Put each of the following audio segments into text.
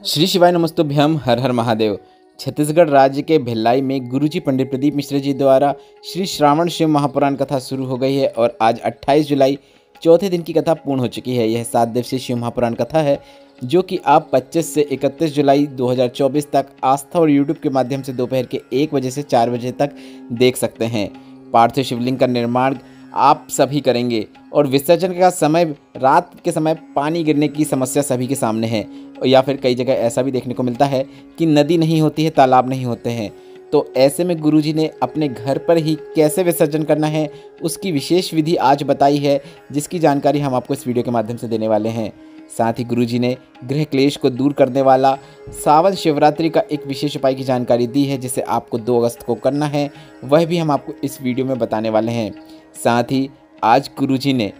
श्री शिवाय नमस्तुभ्यम। हर हर महादेव। छत्तीसगढ़ राज्य के भिलाई में गुरुजी पंडित प्रदीप मिश्र जी द्वारा श्री श्रावण शिव महापुराण कथा शुरू हो गई है और आज 28 जुलाई चौथे दिन की कथा पूर्ण हो चुकी है। यह 7 दिवसीय शिव महापुराण कथा है जो कि आप 25 से 31 जुलाई 2024 तक आस्था और यूट्यूब के माध्यम से दोपहर के 1 बजे से 4 बजे तक देख सकते हैं। पार्थिव शिवलिंग का निर्माण आप सभी करेंगे और विसर्जन का समय रात के समय पानी गिरने की समस्या सभी के सामने है, या फिर कई जगह ऐसा भी देखने को मिलता है कि नदी नहीं होती है, तालाब नहीं होते हैं। तो ऐसे में गुरुजी ने अपने घर पर ही कैसे विसर्जन करना है उसकी विशेष विधि आज बताई है, जिसकी जानकारी हम आपको इस वीडियो के माध्यम से देने वाले हैं। साथ ही गुरुजी ने गृह क्लेश को दूर करने वाला सावन शिवरात्रि का एक विशेष उपाय की जानकारी दी है, जिसे आपको 2 अगस्त को करना है, वह भी हम आपको इस वीडियो में बताने वाले हैं। साथ ही आज गुरुजी ने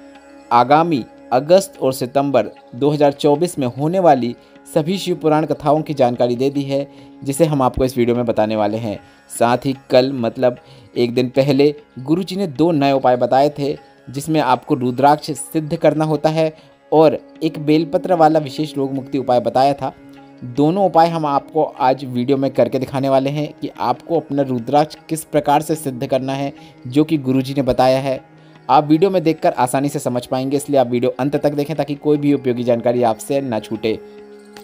आगामी अगस्त और सितंबर 2024 में होने वाली सभी शिव पुराण कथाओं की जानकारी दे दी है, जिसे हम आपको इस वीडियो में बताने वाले हैं। साथ ही कल मतलब एक दिन पहले गुरुजी ने 2 नए उपाय बताए थे, जिसमें आपको रुद्राक्ष सिद्ध करना होता है और एक बेलपत्र वाला विशेष रोग मुक्ति उपाय बताया था। दोनों उपाय हम आपको आज वीडियो में करके दिखाने वाले हैं कि आपको अपना रुद्राक्ष किस प्रकार से सिद्ध करना है, जो कि गुरुजी ने बताया है। आप वीडियो में देखकर आसानी से समझ पाएंगे, इसलिए आप वीडियो अंत तक देखें ताकि कोई भी उपयोगी जानकारी आपसे ना छूटे।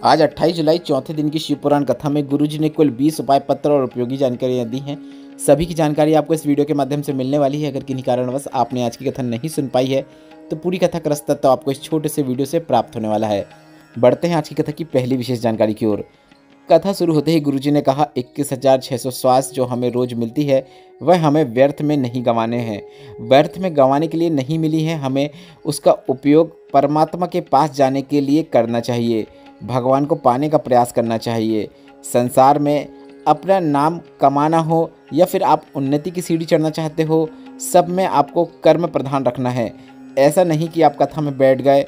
आज 28 जुलाई चौथे दिन की शिव पुराण कथा में गुरुजी ने कुल 20 उपाय पत्र और उपयोगी जानकारियाँ दी हैं। सभी की जानकारी आपको इस वीडियो के माध्यम से मिलने वाली है। अगर किन्हीं कारणवश आपने आज की कथा नहीं सुन पाई है तो पूरी कथा का रास्ता तो आपको इस छोटे से वीडियो से प्राप्त होने वाला है। बढ़ते हैं आज की कथा की पहली विशेष जानकारी की ओर। कथा शुरू होते ही गुरुजी ने कहा, 21,600 श्वास जो हमें रोज मिलती है वह हमें व्यर्थ में नहीं गंवाने हैं। व्यर्थ में गंवाने के लिए नहीं मिली है, हमें उसका उपयोग परमात्मा के पास जाने के लिए करना चाहिए, भगवान को पाने का प्रयास करना चाहिए। संसार में अपना नाम कमाना हो या फिर आप उन्नति की सीढ़ी चढ़ना चाहते हो, सब में आपको कर्म प्रधान रखना है। ऐसा नहीं कि आप कथा में बैठ गए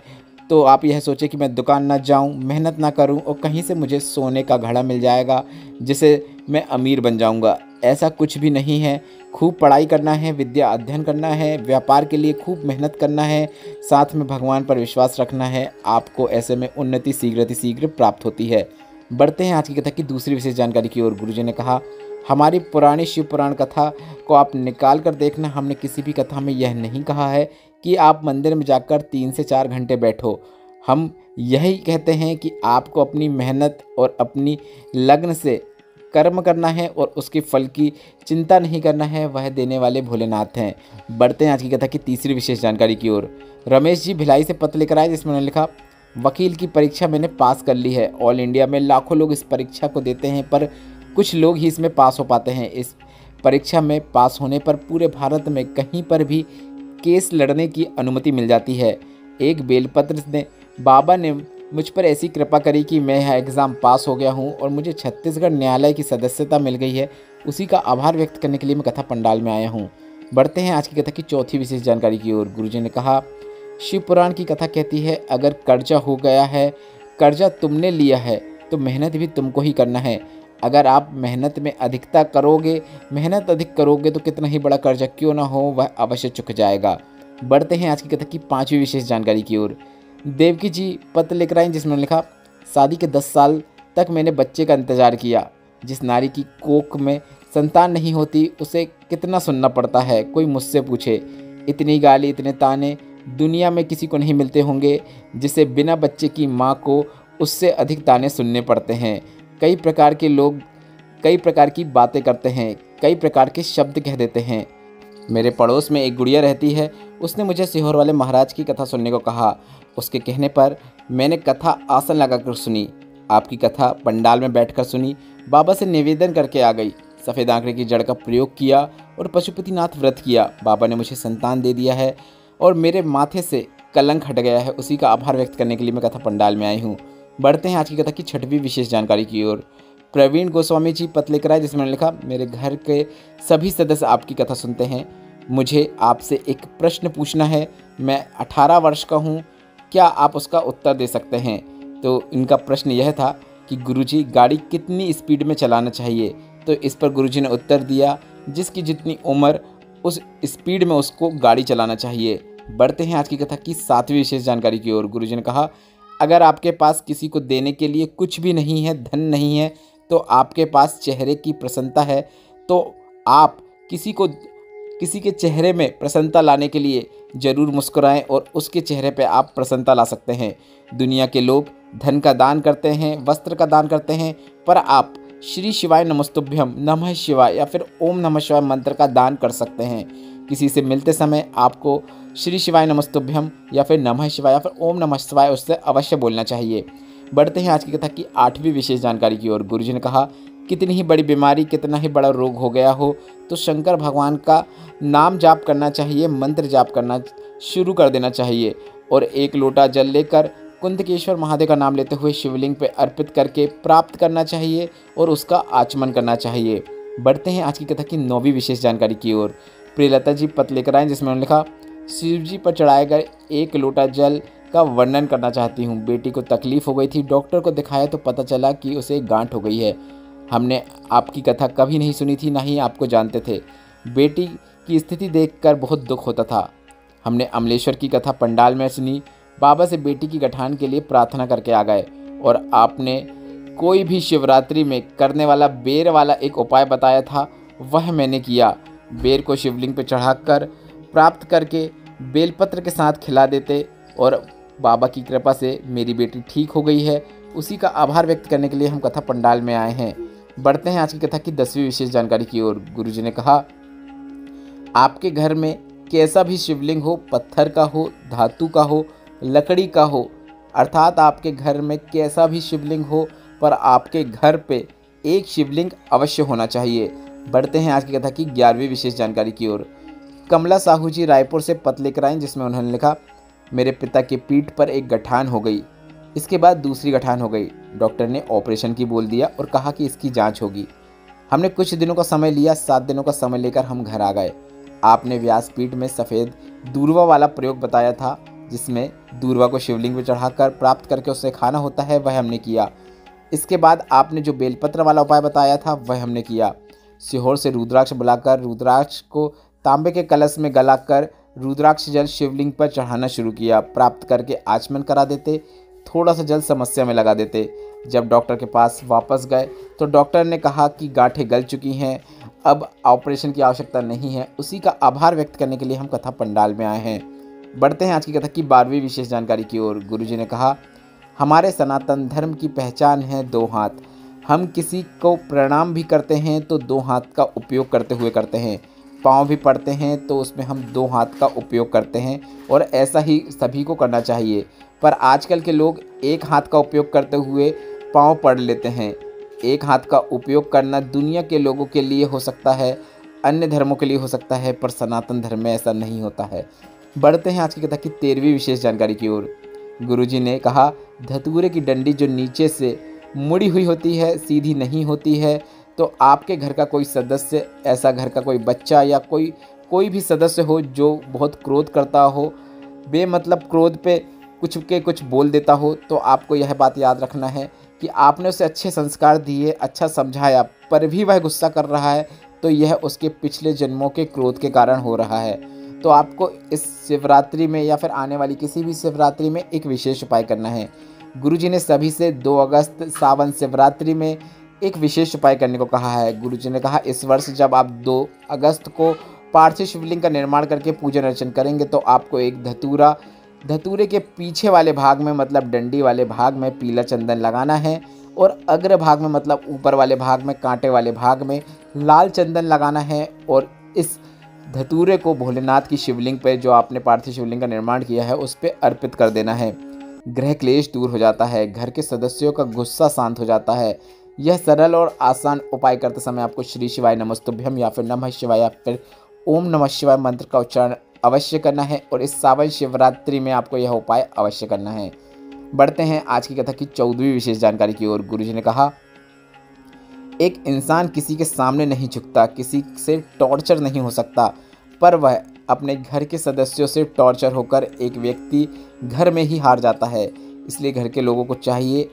तो आप यह सोचें कि मैं दुकान ना जाऊं, मेहनत ना करूं और कहीं से मुझे सोने का घड़ा मिल जाएगा जिससे मैं अमीर बन जाऊंगा। ऐसा कुछ भी नहीं है। खूब पढ़ाई करना है, विद्या अध्ययन करना है, व्यापार के लिए खूब मेहनत करना है, साथ में भगवान पर विश्वास रखना है। आपको ऐसे में उन्नति शीघ्र प्राप्त होती है। बढ़ते हैं आज की कथा की दूसरी विशेष जानकारी की ओर। गुरुजी ने कहा, हमारी पुरानी शिव पुराण कथा को आप निकाल कर देखना। हमने किसी भी कथा में यह नहीं कहा है कि आप मंदिर में जाकर 3 से 4 घंटे बैठो। हम यही कहते हैं कि आपको अपनी मेहनत और अपनी लगन से कर्म करना है और उसके फल की चिंता नहीं करना है, वह देने वाले भोलेनाथ हैं। बढ़ते हैं आज की कथा की तीसरी विशेष जानकारी की ओर। रमेश जी भिलाई से पत्र लेकर आए, जिसमें उन्होंने लिखा, वकील की परीक्षा मैंने पास कर ली है। ऑल इंडिया में लाखों लोग इस परीक्षा को देते हैं, पर कुछ लोग ही इसमें पास हो पाते हैं। इस परीक्षा में पास होने पर पूरे भारत में कहीं पर भी केस लड़ने की अनुमति मिल जाती है। एक बेलपत्र ने बाबा ने मुझ पर ऐसी कृपा करी कि मैं यह एग्ज़ाम पास हो गया हूँ और मुझे छत्तीसगढ़ न्यायालय की सदस्यता मिल गई है। उसी का आभार व्यक्त करने के लिए मैं कथा पंडाल में आया हूँ। बढ़ते हैं आज की कथा की चौथी विशेष जानकारी की ओर। गुरुजी ने कहा, शिव पुराण की कथा कहती है, अगर कर्जा हो गया है, कर्जा तुमने लिया है तो मेहनत भी तुमको ही करना है। अगर आप मेहनत में अधिकता करोगे, मेहनत अधिक करोगे तो कितना ही बड़ा कर्जा क्यों ना हो वह अवश्य चुक जाएगा। बढ़ते हैं आज की कथा की पांचवी विशेष जानकारी की ओर। देवकी जी पत्र लेकर आए, जिसमें लिखा, शादी के 10 साल तक मैंने बच्चे का इंतजार किया। जिस नारी की कोख में संतान नहीं होती उसे कितना सुनना पड़ता है। कोई मुझसे पूछे, इतनी गाली इतने ताने दुनिया में किसी को नहीं मिलते होंगे जिसे बिना बच्चे की माँ को उससे अधिक ताने सुनने पड़ते हैं। कई प्रकार के लोग कई प्रकार की बातें करते हैं, कई प्रकार के शब्द कह देते हैं। मेरे पड़ोस में एक गुड़िया रहती है, उसने मुझे सिहोर वाले महाराज की कथा सुनने को कहा। उसके कहने पर मैंने कथा आसन लगाकर सुनी। आपकी कथा पंडाल में बैठकर सुनी। बाबा से निवेदन करके आ गई। सफ़ेद आंकड़े की जड़ का प्रयोग किया और पशुपतिनाथ व्रत किया। बाबा ने मुझे संतान दे दिया है और मेरे माथे से कलंक हट गया है। उसी का आभार व्यक्त करने के लिए मैं कथा पंडाल में आई हूँ। बढ़ते हैं आज की कथा की छठवीं विशेष जानकारी की ओर। प्रवीण गोस्वामी जी पत्र लेकर आए, जिसमें लिखा, मेरे घर के सभी सदस्य आपकी कथा सुनते हैं। मुझे आपसे एक प्रश्न पूछना है। मैं 18 वर्ष का हूँ, क्या आप उसका उत्तर दे सकते हैं? तो इनका प्रश्न यह था कि गुरुजी गाड़ी कितनी स्पीड में चलाना चाहिए। तो इस पर गुरुजी ने उत्तर दिया, जिसकी जितनी उम्र उस स्पीड में उसको गाड़ी चलाना चाहिए। बढ़ते हैं आज की कथा की 7वीं विशेष जानकारी की ओर। गुरुजी ने कहा, अगर आपके पास किसी को देने के लिए कुछ भी नहीं है, धन नहीं है, तो आपके पास चेहरे की प्रसन्नता है, तो आप किसी के चेहरे में प्रसन्नता लाने के लिए ज़रूर मुस्कुराएं और उसके चेहरे पे आप प्रसन्नता ला सकते हैं। दुनिया के लोग धन का दान करते हैं, वस्त्र का दान करते हैं, पर आप श्री शिवाय नमस्तुभ्यम, नमः शिवाय या फिर ओम नमः शिवाय मंत्र का दान कर सकते हैं। किसी से मिलते समय आपको श्री शिवाय नमस्तुभ्यम या फिर नमः शिवाय या फिर ओम नमः शिवाय उससे अवश्य बोलना चाहिए। बढ़ते हैं आज की कथा की 8वीं विशेष जानकारी की ओर। गुरुजी ने कहा, कितनी ही बड़ी बीमारी, कितना ही बड़ा रोग हो गया हो तो शंकर भगवान का नाम जाप करना चाहिए, मंत्र जाप करना शुरू कर देना चाहिए और 1 लोटा जल लेकर कुंदकेश्वर महादेव का नाम लेते हुए शिवलिंग पे अर्पित करके प्राप्त करना चाहिए और उसका आचमन करना चाहिए। बढ़ते हैं आज की कथा की 9वीं विशेष जानकारी की ओर। प्रियलता जी पत्र लेकर आए जिसमें उन्होंने लिखा, शिव जी पर चढ़ाए गए 1 लोटा जल का वर्णन करना चाहती हूँ। बेटी को तकलीफ हो गई थी, डॉक्टर को दिखाया तो पता चला कि उसे गांठ हो गई है। हमने आपकी कथा कभी नहीं सुनी थी, ना ही आपको जानते थे। बेटी की स्थिति देखकर बहुत दुख होता था। हमने अमलेश्वर की कथा पंडाल में सुनी। बाबा से बेटी की गठान के लिए प्रार्थना करके आ गए और आपने कोई भी शिवरात्रि में करने वाला बेर वाला एक उपाय बताया था, वह मैंने किया। बेर को शिवलिंग पर चढ़ाकर प्राप्त करके बेलपत्र के साथ खिला देते और बाबा की कृपा से मेरी बेटी ठीक हो गई है। उसी का आभार व्यक्त करने के लिए हम कथा पंडाल में आए हैं। बढ़ते हैं आज की कथा की 10वीं विशेष जानकारी की ओर। गुरुजी ने कहा, आपके घर में कैसा भी शिवलिंग हो, पत्थर का हो, धातु का हो, लकड़ी का हो, अर्थात आपके घर में कैसा भी शिवलिंग हो, पर आपके घर पे एक शिवलिंग अवश्य होना चाहिए। बढ़ते हैं आज की कथा की 11वीं विशेष जानकारी की ओर। कमला साहू जी रायपुर से पत्र लेकर आए जिसमें उन्होंने लिखा, मेरे पिता के पीठ पर एक गठान हो गई, इसके बाद दूसरी गठान हो गई। डॉक्टर ने ऑपरेशन की बोल दिया और कहा कि इसकी जांच होगी। हमने कुछ दिनों का समय लिया, 7 दिनों का समय लेकर हम घर आ गए। आपने व्यासपीठ में सफ़ेद दूर्वा वाला प्रयोग बताया था, जिसमें दूर्वा को शिवलिंग पर चढ़ाकर प्राप्त करके उससे खाना होता है, वह हमने किया। इसके बाद आपने जो बेलपत्र वाला उपाय बताया था वह हमने किया। सीहोर से रुद्राक्ष बुलाकर रुद्राक्ष को तांबे के कलश में गलाकर रुद्राक्ष जल शिवलिंग पर चढ़ाना शुरू किया। प्राप्त करके आचमन करा देते, थोड़ा सा जल समस्या में लगा देते। जब डॉक्टर के पास वापस गए तो डॉक्टर ने कहा कि गांठें गल चुकी हैं, अब ऑपरेशन की आवश्यकता नहीं है। उसी का आभार व्यक्त करने के लिए हम कथा पंडाल में आए हैं। बढ़ते हैं आज की कथा की 12वीं विशेष जानकारी की ओर। गुरुजी ने कहा, हमारे सनातन धर्म की पहचान है 2 हाथ। हम किसी को प्रणाम भी करते हैं तो 2 हाथ का उपयोग करते हुए करते हैं। पाँव भी पड़ते हैं तो उसमें हम 2 हाथ का उपयोग करते हैं और ऐसा ही सभी को करना चाहिए। पर आजकल के लोग 1 हाथ का उपयोग करते हुए पाँव पड़ लेते हैं। 1 हाथ का उपयोग करना दुनिया के लोगों के लिए हो सकता है, अन्य धर्मों के लिए हो सकता है, पर सनातन धर्म में ऐसा नहीं होता है। बढ़ते हैं आज की कथा की 13वीं विशेष जानकारी की ओर। गुरुजी ने कहा, धतूरे की डंडी जो नीचे से मुड़ी हुई होती है, सीधी नहीं होती है, तो आपके घर का कोई सदस्य, ऐसा घर का कोई बच्चा या कोई भी सदस्य हो जो बहुत क्रोध करता हो, बेमतलब क्रोध पे कुछ बोल देता हो, तो आपको यह बात याद रखना है कि आपने उसे अच्छे संस्कार दिए, अच्छा समझाया, पर भी वह गुस्सा कर रहा है, तो यह उसके पिछले जन्मों के क्रोध के कारण हो रहा है। तो आपको इस शिवरात्रि में या फिर आने वाली किसी भी शिवरात्रि में एक विशेष उपाय करना है। गुरुजी ने सभी से 2 अगस्त सावन शिवरात्रि में एक विशेष उपाय करने को कहा है। गुरुजी ने कहा, इस वर्ष जब आप 2 अगस्त को पार्थिव शिवलिंग का निर्माण करके पूजन अर्चन करेंगे तो आपको एक धतूरे के पीछे वाले भाग में, मतलब डंडी वाले भाग में पीला चंदन लगाना है और अग्र भाग में, मतलब ऊपर वाले भाग में, कांटे वाले भाग में लाल चंदन लगाना है और इस धतूरे को भोलेनाथ की शिवलिंग पर, जो आपने पार्थिव शिवलिंग का निर्माण किया है, उस पर अर्पित कर देना है। ग्रह क्लेश दूर हो जाता है, घर के सदस्यों का गुस्सा शांत हो जाता है। यह सरल और आसान उपाय करते समय आपको श्री शिवाय नमस्तुभ्यम या फिर नमः शिवाय या फिर ओम नमः शिवाय मंत्र का उच्चारण अवश्य करना है और इस सावन शिवरात्रि में आपको यह उपाय अवश्य करना है। बढ़ते हैं आज की कथा की 14वीं विशेष जानकारी की ओर। गुरुजी ने कहा, एक इंसान किसी के सामने नहीं झुकता, किसी से टॉर्चर नहीं हो सकता, पर वह अपने घर के सदस्यों से टॉर्चर होकर एक व्यक्ति घर में ही हार जाता है। इसलिए घर के लोगों को चाहिए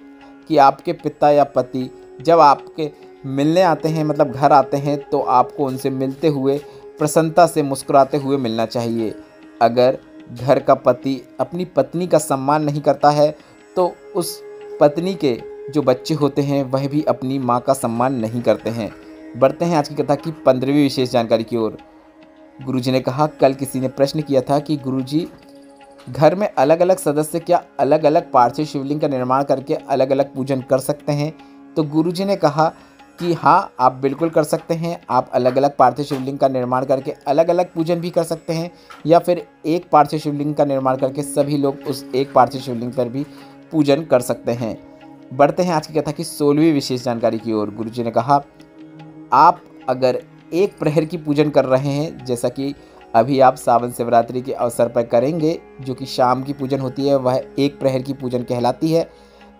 कि आपके पिता या पति जब आपके मिलने आते हैं, मतलब घर आते हैं, तो आपको उनसे मिलते हुए प्रसन्नता से मुस्कुराते हुए मिलना चाहिए। अगर घर का पति अपनी पत्नी का सम्मान नहीं करता है तो उस पत्नी के जो बच्चे होते हैं वह भी अपनी माँ का सम्मान नहीं करते हैं। बढ़ते हैं आज की कथा की 15वीं विशेष जानकारी की ओर। गुरुजी ने कहा, कल किसी ने प्रश्न किया था कि गुरुजी, घर में अलग अलग सदस्य क्या अलग अलग पार्थिव शिवलिंग का निर्माण करके अलग अलग पूजन कर सकते हैं? तो गुरुजी ने कहा कि हाँ, आप बिल्कुल कर सकते हैं। आप अलग अलग पार्थिव शिवलिंग का निर्माण करके अलग अलग पूजन भी कर सकते हैं, या फिर एक पार्थिव शिवलिंग का निर्माण करके सभी लोग उस एक पार्थिव शिवलिंग पर भी पूजन कर सकते हैं। बढ़ते हैं आज की कथा की 16वीं विशेष जानकारी की ओर। गुरुजी ने कहा, आप अगर एक प्रहर की पूजन कर रहे हैं, जैसा कि अभी आप सावन शिवरात्रि के अवसर पर करेंगे, जो कि शाम की पूजन होती है, वह एक प्रहर की पूजन कहलाती है।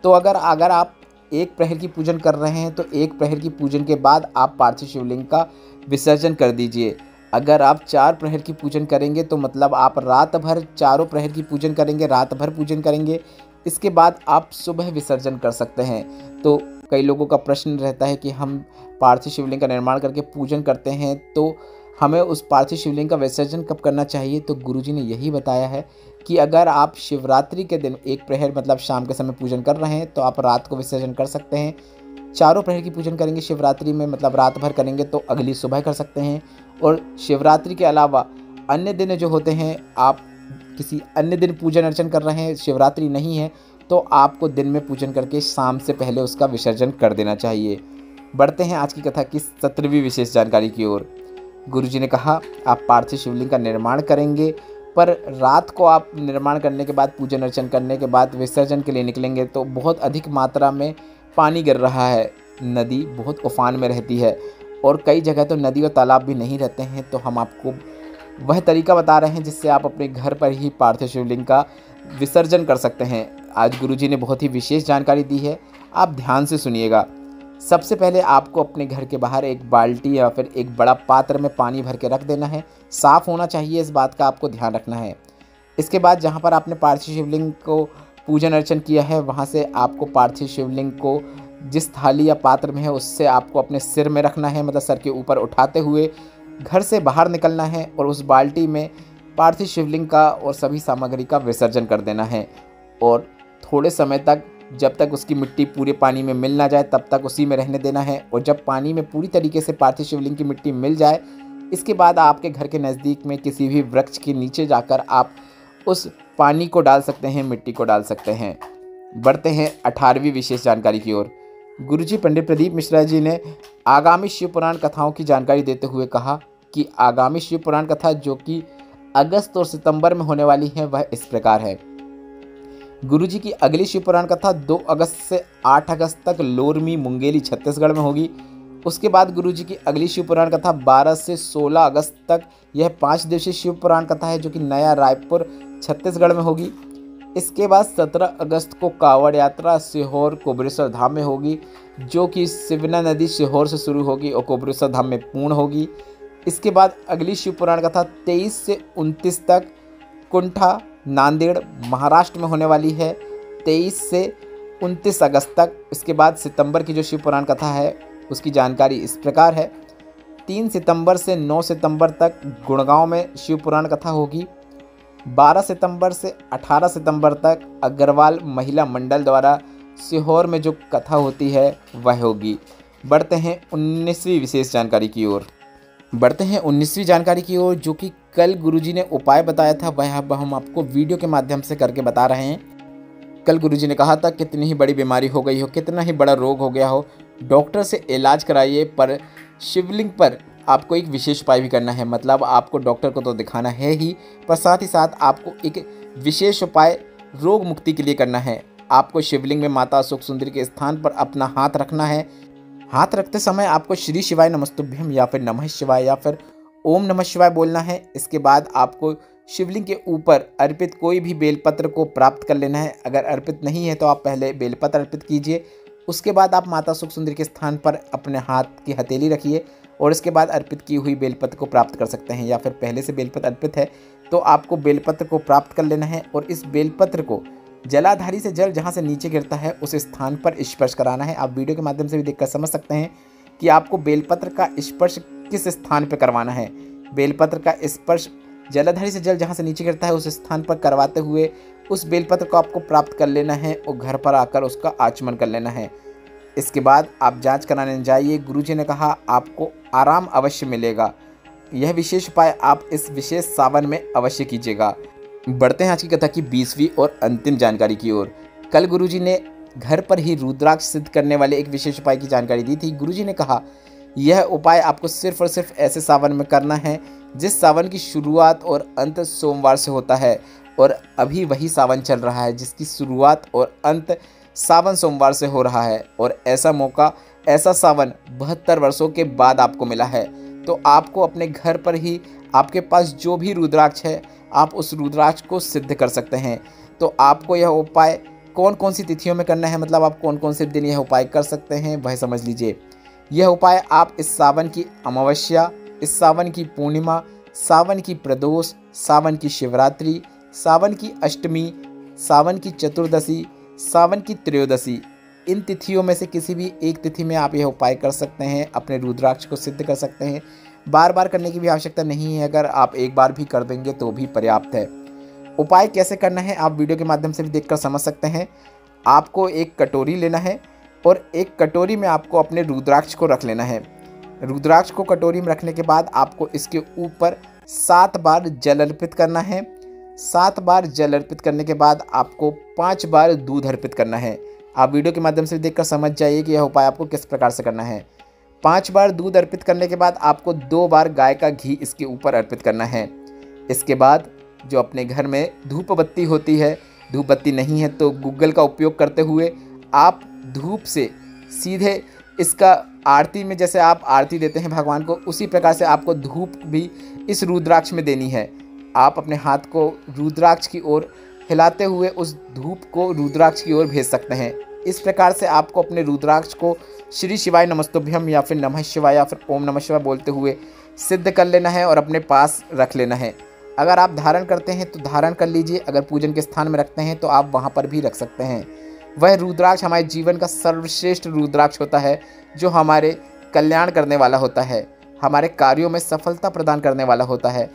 तो अगर आप एक प्रहर की पूजन कर रहे हैं तो एक प्रहर की पूजन के बाद आप पार्थिव शिवलिंग का विसर्जन कर दीजिए। अगर आप 4 प्रहर की पूजन करेंगे तो मतलब आप रात भर चारों प्रहर की पूजन करेंगे, रात भर पूजन करेंगे, इसके बाद आप सुबह विसर्जन कर सकते हैं। तो कई लोगों का प्रश्न रहता है कि हम पार्थिव शिवलिंग का निर्माण करके पूजन करते हैं, तो हमें उस पार्थिव शिवलिंग का विसर्जन कब करना चाहिए? तो गुरुजी ने यही बताया है कि अगर आप शिवरात्रि के दिन एक प्रहर मतलब शाम के समय पूजन कर रहे हैं तो आप रात को विसर्जन कर सकते हैं। चारों प्रहर की पूजन करेंगे शिवरात्रि में, मतलब रात भर करेंगे तो अगली सुबह कर सकते हैं। और शिवरात्रि के अलावा अन्य दिन जो होते हैं, आप किसी अन्य दिन पूजन अर्चन कर रहे हैं, शिवरात्रि नहीं है, तो आपको दिन में पूजन करके शाम से पहले उसका विसर्जन कर देना चाहिए। बढ़ते हैं आज की कथा की 17वीं विशेष जानकारी की ओर। गुरुजी ने कहा, आप पार्थिव शिवलिंग का निर्माण करेंगे, पर रात को आप निर्माण करने के बाद, पूजन अर्चन करने के बाद विसर्जन के लिए निकलेंगे तो बहुत अधिक मात्रा में पानी गिर रहा है, नदी बहुत उफान में रहती है और कई जगह तो नदी और तालाब भी नहीं रहते हैं। तो हम आपको वह तरीका बता रहे हैं जिससे आप अपने घर पर ही पार्थिव शिवलिंग का विसर्जन कर सकते हैं। आज गुरुजी ने बहुत ही विशेष जानकारी दी है, आप ध्यान से सुनिएगा। सबसे पहले आपको अपने घर के बाहर एक बाल्टी या फिर एक बड़ा पात्र में पानी भर के रख देना है। साफ़ होना चाहिए, इस बात का आपको ध्यान रखना है। इसके बाद जहाँ पर आपने पार्थिव शिवलिंग को पूजन अर्चन किया है, वहाँ से आपको पार्थिव शिवलिंग को जिस थाली या पात्र में है उससे आपको अपने सिर में रखना है, मतलब सर के ऊपर उठाते हुए घर से बाहर निकलना है और उस बाल्टी में पार्थिव शिवलिंग का और सभी सामग्री का विसर्जन कर देना है। और थोड़े समय तक, जब तक उसकी मिट्टी पूरे पानी में मिल ना जाए, तब तक उसी में रहने देना है। और जब पानी में पूरी तरीके से पार्थिव शिवलिंग की मिट्टी मिल जाए, इसके बाद आपके घर के नज़दीक में किसी भी वृक्ष के नीचे जाकर आप उस पानी को डाल सकते हैं, मिट्टी को डाल सकते हैं। बढ़ते हैं 18वीं विशेष जानकारी की ओर। गुरुजी पंडित प्रदीप मिश्रा जी ने आगामी शिव पुराण कथाओं की जानकारी देते हुए कहा कि आगामी शिव पुराण कथा जो कि अगस्त और सितंबर में होने वाली है, वह इस प्रकार है। गुरुजी की अगली शिव पुराण कथा 2 अगस्त से 8 अगस्त तक लोरमी मुंगेली छत्तीसगढ़ में होगी। उसके बाद गुरुजी की अगली शिव पुराण कथा 12 से 16 अगस्त तक, यह 5 दिवसीय शिव पुराण कथा है जो कि नया रायपुर छत्तीसगढ़ में होगी। इसके बाद 17 अगस्त को कावड़ यात्रा सीहोर कोबरेश्वर धाम में होगी, जो कि शिवना नदी सीहोर से शुरू होगी और कोबरेश्वर धाम में पूर्ण होगी। इसके बाद अगली शिव पुराण कथा 23 से 29 तक कुंठा नांदेड़ महाराष्ट्र में होने वाली है, 23 से 29 अगस्त तक। इसके बाद सितंबर की जो शिव पुराण कथा है उसकी जानकारी इस प्रकार है। 3 सितंबर से 9 सितंबर तक गुड़गांव में शिव पुराण कथा होगी। 12 सितंबर से 18 सितंबर तक अग्रवाल महिला मंडल द्वारा सीहोर में जो कथा होती है वह होगी। बढ़ते हैं 19वीं विशेष जानकारी की ओर। जो कि कल गुरुजी ने उपाय बताया था, वह अब हम आपको वीडियो के माध्यम से करके बता रहे हैं। कल गुरुजी ने कहा था, कितनी ही बड़ी बीमारी हो गई हो, कितना ही बड़ा रोग हो गया हो, डॉक्टर से इलाज कराइए, पर शिवलिंग पर आपको एक विशेष उपाय भी करना है। मतलब आपको डॉक्टर को तो दिखाना है ही, पर साथ ही साथ आपको एक विशेष उपाय रोग मुक्ति के लिए करना है। आपको शिवलिंग में माता अशोक सुंदरी के स्थान पर अपना हाथ रखना है। हाथ रखते समय आपको श्री शिवाय नमस्तुभ्यम या फिर नमः शिवाय या फिर ओम नमः शिवाय बोलना है। इसके बाद आपको शिवलिंग के ऊपर अर्पित कोई भी बेलपत्र को प्राप्त कर लेना है। अगर अर्पित नहीं है तो आप पहले बेलपत्र अर्पित कीजिए, उसके बाद आप माता अशोक सुंदरी के स्थान पर अपने हाथ की हथेली रखिए और इसके बाद अर्पित की हुई बेलपत्र को प्राप्त कर सकते हैं। या फिर पहले से बेलपत्र अर्पित है तो आपको बेलपत्र को प्राप्त कर लेना है और इस बेलपत्र को जलाधारी से जल जहाँ से नीचे गिरता है उस स्थान पर स्पर्श कराना है। आप वीडियो के माध्यम से भी देखकर समझ सकते हैं कि आपको बेलपत्र का स्पर्श किस स्थान पर करवाना है। बेलपत्र का स्पर्श जलाधारी से जल जहाँ से नीचे गिरता है उस स्थान पर करवाते हुए उस बेलपत्र को आपको प्राप्त कर लेना है और घर पर आकर उसका आचमन कर लेना है। इसके बाद आप जांच कराने जाइए। गुरुजी ने कहा आपको आराम अवश्य मिलेगा। यह विशेष उपाय आप इस विशेष सावन में अवश्य कीजिएगा। बढ़ते हैं आज की कथा की 20वीं और अंतिम जानकारी की ओर। कल गुरुजी ने घर पर ही रुद्राक्ष सिद्ध करने वाले एक विशेष उपाय की जानकारी दी थी। गुरुजी ने कहा यह उपाय आपको सिर्फ और सिर्फ ऐसे सावन में करना है जिस सावन की शुरुआत और अंत सोमवार से होता है, और अभी वही सावन चल रहा है जिसकी शुरुआत और अंत सावन सोमवार से हो रहा है, और ऐसा मौका, ऐसा सावन 72 वर्षों के बाद आपको मिला है। तो आपको अपने घर पर ही आपके पास जो भी रुद्राक्ष है आप उस रुद्राक्ष को सिद्ध कर सकते हैं। तो आपको यह उपाय कौन कौन सी तिथियों में करना है, मतलब आप कौन कौन से दिन यह उपाय कर सकते हैं वह समझ लीजिए। यह उपाय आप इस सावन की अमावस्या, इस सावन की पूर्णिमा, सावन की प्रदोष, सावन की शिवरात्रि, सावन की अष्टमी, सावन की चतुर्दशी, सावन की त्रयोदशी, इन तिथियों में से किसी भी एक तिथि में आप यह उपाय कर सकते हैं, अपने रुद्राक्ष को सिद्ध कर सकते हैं। बार बार करने की भी आवश्यकता नहीं है, अगर आप एक बार भी कर देंगे तो भी पर्याप्त है। उपाय कैसे करना है आप वीडियो के माध्यम से भी देखकर समझ सकते हैं। आपको एक कटोरी लेना है और एक कटोरी में आपको अपने रुद्राक्ष को रख लेना है। रुद्राक्ष को कटोरी में रखने के बाद आपको इसके ऊपर 7 बार जल अर्पित करना है। 7 बार जल अर्पित करने के बाद आपको 5 बार दूध अर्पित करना है। आप वीडियो के माध्यम से देखकर समझ जाइए कि यह उपाय आपको किस प्रकार से करना है। 5 बार दूध अर्पित करने के बाद आपको 2 बार गाय का घी इसके ऊपर अर्पित करना है। इसके बाद जो अपने घर में धूप बत्ती होती है, धूप बत्ती नहीं है तो गूगल का उपयोग करते हुए आप धूप से सीधे इसका आरती में, जैसे आप आरती देते हैं भगवान को, उसी प्रकार से आपको धूप भी इस रुद्राक्ष में देनी है। आप अपने हाथ को रुद्राक्ष की ओर हिलाते हुए उस धूप को रुद्राक्ष की ओर भेज सकते हैं। इस प्रकार से आपको अपने रुद्राक्ष को श्री शिवाय नमस्तुभ्यम या फिर नमः शिवाय या फिर ओम नमः शिवाय बोलते हुए सिद्ध कर लेना है और अपने पास रख लेना है। अगर आप धारण करते हैं तो धारण कर लीजिए, अगर पूजन के स्थान में रखते हैं तो आप वहाँ पर भी रख सकते हैं। वह रुद्राक्ष हमारे जीवन का सर्वश्रेष्ठ रुद्राक्ष होता है जो हमारे कल्याण करने वाला होता है, हमारे कार्यों में सफलता प्रदान करने वाला होता है।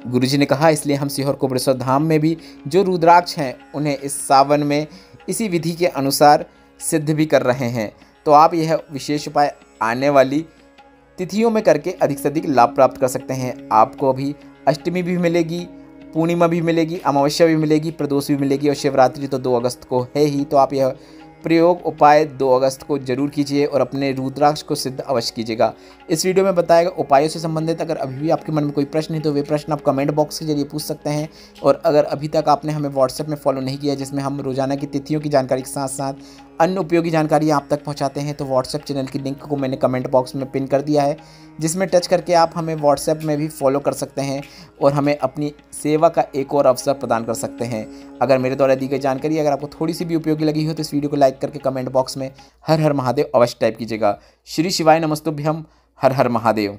गुरुजी ने कहा इसलिए हम सीहोर कोपड़ेश्वर धाम में भी जो रुद्राक्ष हैं उन्हें इस सावन में इसी विधि के अनुसार सिद्ध भी कर रहे हैं। तो आप यह विशेष उपाय आने वाली तिथियों में करके अधिक से अधिक लाभ प्राप्त कर सकते हैं। आपको अभी अष्टमी भी मिलेगी, पूर्णिमा भी मिलेगी, अमावस्या भी मिलेगी, प्रदोष भी मिलेगी और शिवरात्रि तो 2 अगस्त को है ही। तो आप यह प्रयोग उपाय 2 अगस्त को जरूर कीजिए और अपने रुद्राक्ष को सिद्ध अवश्य कीजिएगा। इस वीडियो में बताएगा उपायों से संबंधित अगर अभी भी आपके मन में कोई प्रश्न है तो वे प्रश्न आप कमेंट बॉक्स के जरिए पूछ सकते हैं। और अगर अभी तक आपने हमें व्हाट्सएप में फॉलो नहीं किया, जिसमें हम रोजाना की तिथियों की जानकारी के साथ साथ अन्य उपयोगी जानकारी आप तक पहुंचाते हैं, तो व्हाट्सएप चैनल की लिंक को मैंने कमेंट बॉक्स में पिन कर दिया है, जिसमें टच करके आप हमें व्हाट्सएप में भी फॉलो कर सकते हैं और हमें अपनी सेवा का एक और अवसर प्रदान कर सकते हैं। अगर मेरे द्वारा दी गई जानकारी अगर आपको थोड़ी सी भी उपयोगी लगी हो तो इस वीडियो को लाइक करके कमेंट बॉक्स में हर हर महादेव अवश्य टाइप कीजिएगा। श्री शिवाय नमस्तुभ्यम। हर हर महादेव।